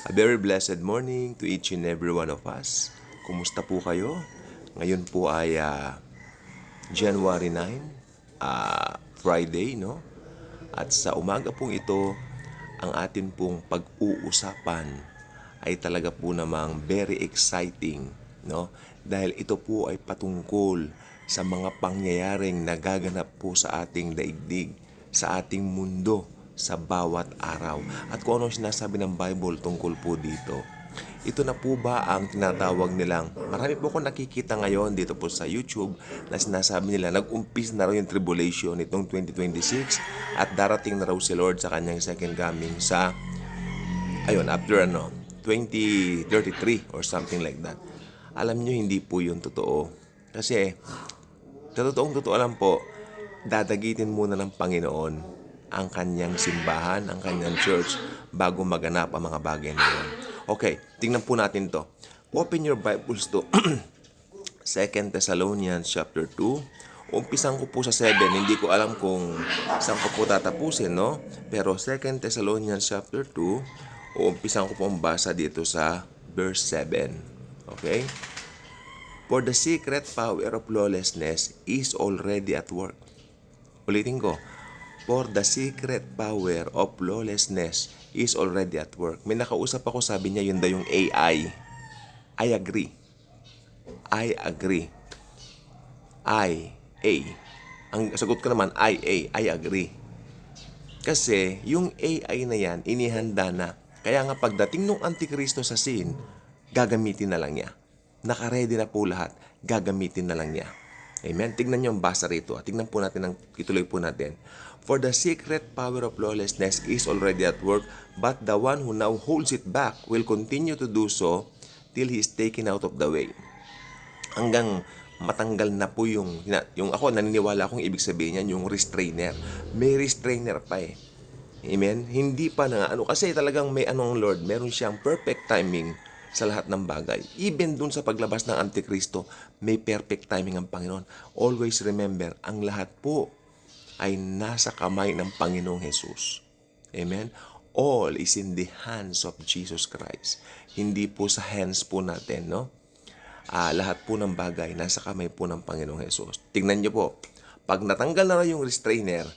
A very blessed morning to each and every one of us. Kumusta po kayo? Ngayon po ay January 9, Friday, no? At sa umaga pong ito, ang atin pong pag-uusapan ay talaga po namang very exciting, no? Dahil ito po ay patungkol sa mga pangyayaring nagaganap po sa ating daigdig, sa ating mundo, sa bawat araw. At kung anong sinasabi ng Bible tungkol po dito. Ito na po ba ang tinatawag nilang, marami po akong nakikita ngayon dito po sa YouTube na sinasabi nila nag-umpis na raw yung tribulation nitong 2026 at darating na raw si Lord sa kanyang second coming sa, after 2033 or something like that. Alam nyo, hindi po yun totoo. Kasi, sa totoo lang po, dadagitin muna ng Panginoon ang kanyang simbahan, ang kanyang church, bago maganap ang mga bagay na yun. Okay, tingnan po natin to. Open your Bibles to 2 Thessalonians chapter 2. Umpisan ko po sa 7. Hindi ko alam kung saan ko po tatapusin, no? Pero 2 Thessalonians chapter 2, umpisan ko po ang basa dito sa verse 7. Okay? For the secret power of lawlessness is already at work. Ulitin ko. For the secret power of lawlessness is already at work. May nakausap ako, sabi niya, yun daw yung AI. I agree. I agree. A. Ang sagot ko naman, I agree. Kasi yung AI na yan, inihanda na. Kaya nga pagdating ng Antikristo sa scene, gagamitin na lang niya. Nakaredy na po lahat, gagamitin na lang niya. Amen? Tignan niyo ang basa rito. Tignan po natin, ituloy po natin. For the secret power of lawlessness is already at work, but the one who now holds it back will continue to do so till he is taken out of the way. Hanggang matanggal na po yung ako, naniniwala akong ibig sabihin yan, yung restrainer. May restrainer pa eh. Amen? Hindi pa na, kasi talagang may Lord, meron siyang perfect timing sa lahat ng bagay. Even dun sa paglabas ng Antikristo, may perfect timing ang Panginoon. Always remember, ang lahat po ay nasa kamay ng Panginoong Jesus. Amen? All is in the hands of Jesus Christ. Hindi po sa hands po natin, no? Lahat po ng bagay nasa kamay po ng Panginoong Jesus. Tingnan niyo po, pag natanggal na yung restrainer,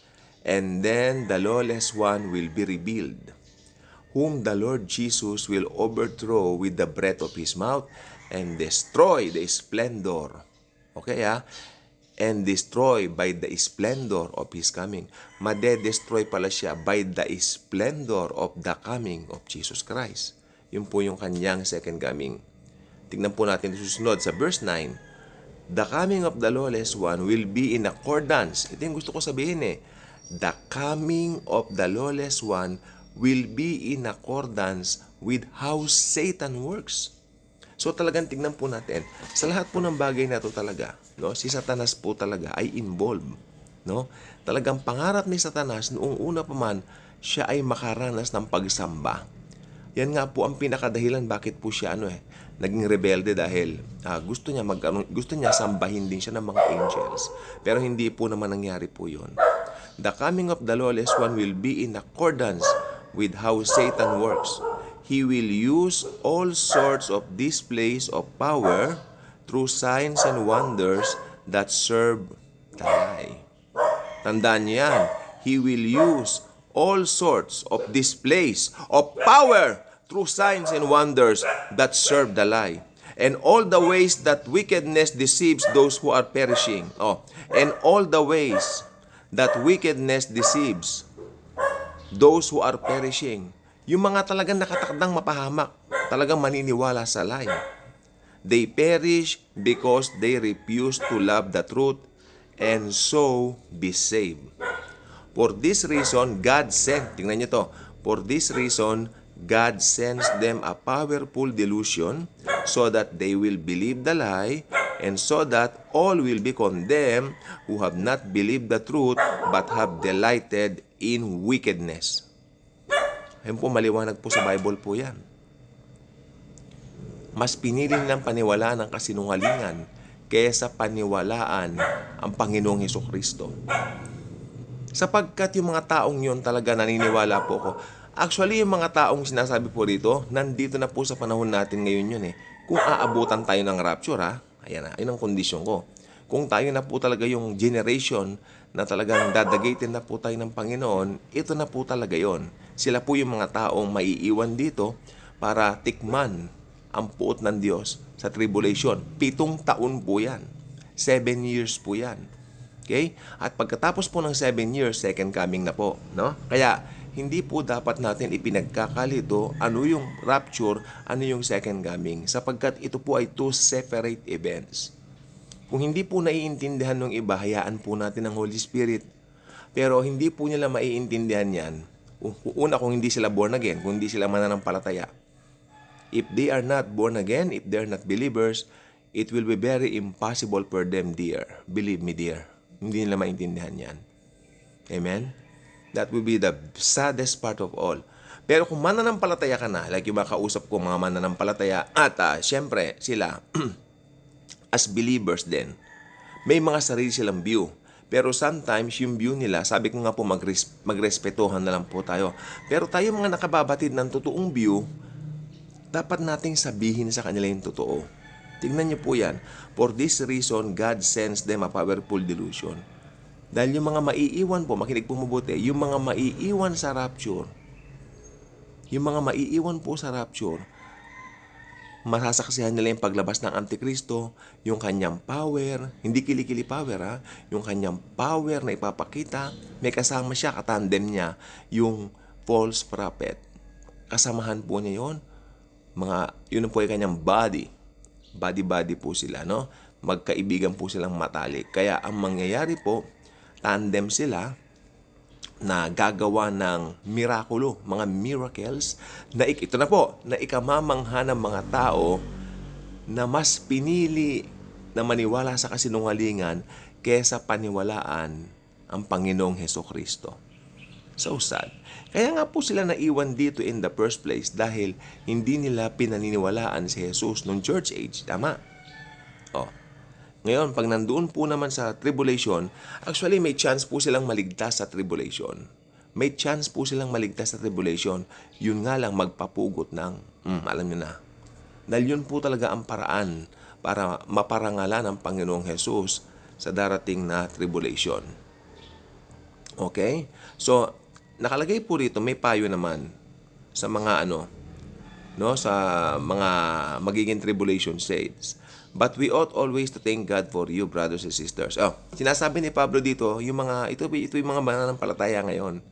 and then the lawless one will be revealed, whom the Lord Jesus will overthrow with the breath of His mouth and destroy the splendor. Okay, and destroy by the splendor of His coming. Made-destroy pala siya by the splendor of the coming of Jesus Christ. Yun po yung kanyang second coming. Tingnan po natin susunod sa verse 9. The coming of the lawless one will be in accordance. Ito yung gusto ko sabihin eh. The coming of the lawless one will be in accordance with how Satan works. So talagang tingnan po natin, sa lahat po ng bagay na ito talaga, no, si Satanas po talaga ay involved. No? Talagang pangarap ni Satanas noong una pa man, siya ay makaranas ng pagsamba. Yan nga po ang pinakadahilan bakit po siya naging rebelde dahil gusto niya sambahin din siya ng mga angels. Pero hindi po naman nangyari po yun. The coming of the lawless one will be in accordance with how Satan works. He will use all sorts of displays of power through signs and wonders that serve the lie. Tandaan niyo yan. He will use all sorts of displays of power through signs and wonders that serve the lie. And all the ways that wickedness deceives those who are perishing. And all the ways that wickedness deceives those who are perishing. Yung mga talagang nakatakdang mapahamak, talagang maniniwala sa lie. They perish because they refuse to love the truth and so be saved. For this reason, God sent, tingnan nyo to, for this reason, God sends them a powerful delusion so that they will believe the lie and so that all will be condemned who have not believed the truth but have delighted in wickedness. Ayun po, maliwanag po sa Bible po yan. Mas pinili nilang paniwalaan ang kasinungalingan kaysa paniwalaan ang Panginoong Hesukristo. Sapagkat yung mga taong yun talaga naniniwala po ko, Actually, yung mga taong sinasabi po rito, nandito na po sa panahon natin ngayon yun eh. Kung aabutan tayo ng rapture ha, ayan na, yun ang kondisyon ko. Kung tayo na po talaga yung generation na talagang dadagatin na po tayo ng Panginoon, ito na po talaga yon. Sila po yung mga taong maiiwan dito para tikman ang puot ng Diyos sa tribulation. 7 taon po yan. 7 years po yan. Okay? At pagkatapos po ng 7 years, second coming na po. No? Kaya, hindi po dapat natin ipinagkakalito ano yung rapture, ano yung second coming, sapagkat ito po ay two separate events. Kung hindi po naiintindihan ng iba, hayaan po natin ang Holy Spirit. Pero hindi po nila maiintindihan yan. Una, kung hindi sila born again, kung hindi sila mananampalataya. If they are not born again, if they are not believers, it will be very impossible for them, dear. Believe me, dear. Hindi nila maintindihan yan. Amen? That will be the saddest part of all. Pero kung mananampalataya ka na, like yung mga kausap ko, mga mananampalataya, at syempre sila, as believers din, may mga sarili silang view. Pero sometimes yung view nila, sabi ko nga po, magrespetuhan na lang po tayo. Pero tayo mga nakababatid ng totoong view, dapat nating sabihin sa kanila yung totoo. Tingnan niyo po yan. For this reason, God sends them a powerful delusion. Dahil yung mga maiiwan po, makinig po mabuti, yung mga maiiwan sa rapture, masasaksihan nila yung paglabas ng Antikristo, yung kanyang power, hindi kilikili power ha, yung kanyang power na ipapakita, may kasama siya, katandem niya, yung false prophet. Kasamahan po niya yun, yun po yung kanyang body po sila, no? Magkaibigan po silang matalik. Kaya ang mangyayari po, tandem sila na gagawa ng mirakulo, mga miracles, na ito na po, na ikamamangha ng mga tao na mas pinili na maniwala sa kasinungalingan kesa paniwalaan ang Panginoong Hesukristo. So sad. Kaya nga po sila naiwan dito in the first place dahil hindi nila pinaniniwalaan si Jesus nung church age. Tama? Oh. Ngayon, pag nandoon po naman sa tribulation, actually may chance po silang maligtas sa tribulation. May chance po silang maligtas sa tribulation. Yun nga lang magpapugot ng, alam nyo na. Dahil yun po talaga ang paraan para maparangalan ang Panginoong Jesus sa darating na tribulation. Okay? So, nakalagay po rito, may payo naman sa mga sa mga magiging tribulation states. But we ought always to thank God for you, brothers and sisters. Sinasabi ni Pablo dito, ito yung mga mananampalataya ngayon.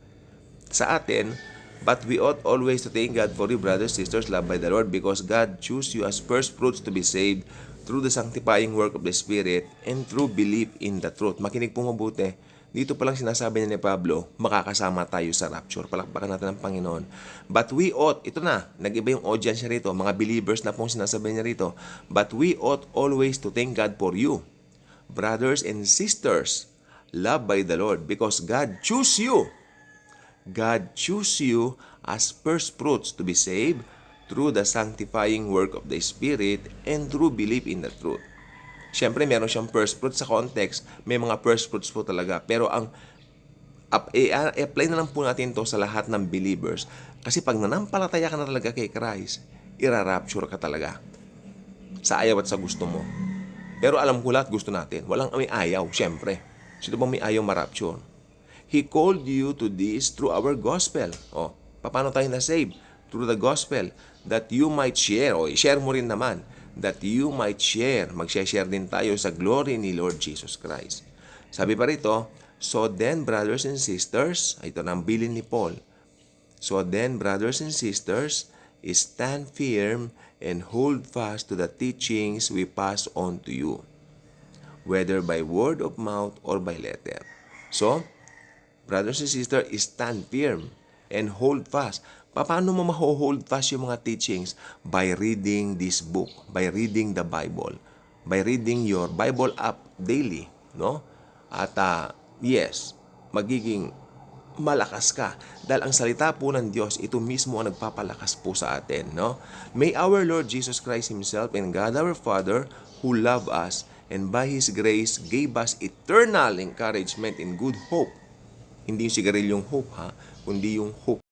Sa atin, but we ought always to thank God for you, brothers and sisters, loved by the Lord, because God chose you as first fruits to be saved through the sanctifying work of the Spirit and through belief in the truth. Makinig po mabuti. Dito pa lang sinasabi niya ni Pablo, makakasama tayo sa rapture. Palakpakan natin ang Panginoon. But we ought, ito na, nag-iba yung audience niya rito, mga believers na pong sinasabi niya rito. But we ought always to thank God for you, brothers and sisters, loved by the Lord, because God chose you. God chose you as first fruits to be saved through the sanctifying work of the Spirit and through belief in the truth. Siyempre, meron siyang first fruits sa context. May mga first fruits po talaga. Pero apply na lang po natin to sa lahat ng believers. Kasi pag nanampalataya ka na talaga kay Christ, irarapture ka talaga. Sa ayaw at sa gusto mo. Pero alam ko lahat gusto natin. Walang may ayaw, siyempre. Sino bang may ayaw marapture? He called you to this through our gospel. Paano tayo na-save? Through the gospel. That you might share. I-share mo rin naman. That you might share. Mag-share din tayo sa glory ni Lord Jesus Christ. Sabi pa rito, so then, brothers and sisters, ito na ang bilin ni Paul. So then, brothers and sisters, stand firm and hold fast to the teachings we pass on to you, whether by word of mouth or by letter. So, brothers and sisters, stand firm and hold fast. Paano mo ma-hold fast yung mga teachings? By reading this book, by reading the Bible, by reading your Bible app daily, no? At yes, magiging malakas ka. Dahil ang salita po ng Diyos, ito mismo ang nagpapalakas po sa atin, no? May our Lord Jesus Christ Himself and God our Father, who love us and by His grace gave us eternal encouragement and good hope. Hindi yung sigarilyong hope, kundi yung hope